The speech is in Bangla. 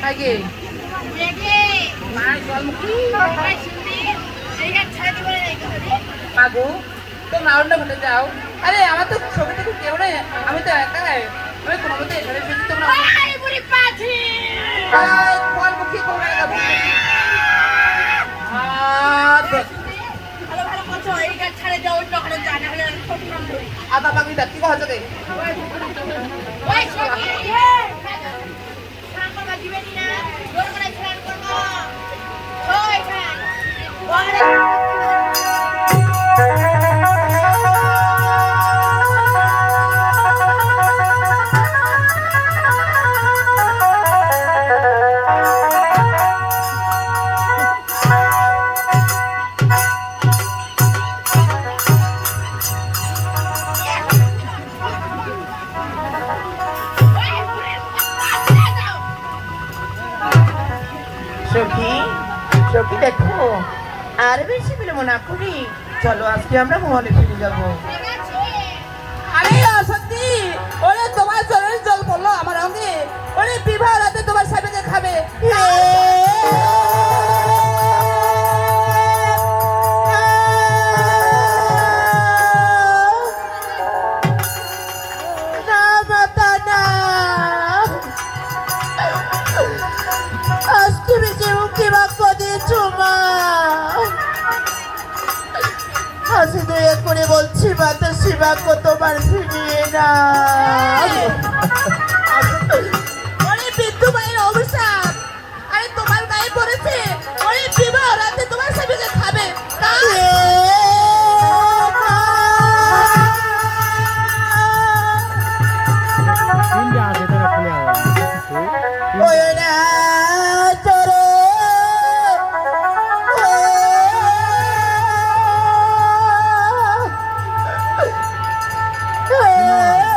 আগে মাগো তোমরা অন্য ঘরে যাও। আরে আমার তো ছবিটা তো কেউ নেই, আমি তো একাই। আমি কোনো মতে এখানে এসেছি, তোমরা ফলমুখী করবে না। আবার বাকি কি কথা রে? সখী সখী দেখো, আর বেশি বিলম্ব না করি, চলো আজকে আমরা ভবনে ফিরে যাবো। আরে সত্যি ওরে তোমার চোখের জল পড়লো আমার অঙ্গে। ওরে বিবাহ রাতে তোমার সামনে খাবে। করে বলছি মাতা সেবা কতবার ফিরিয়ে না।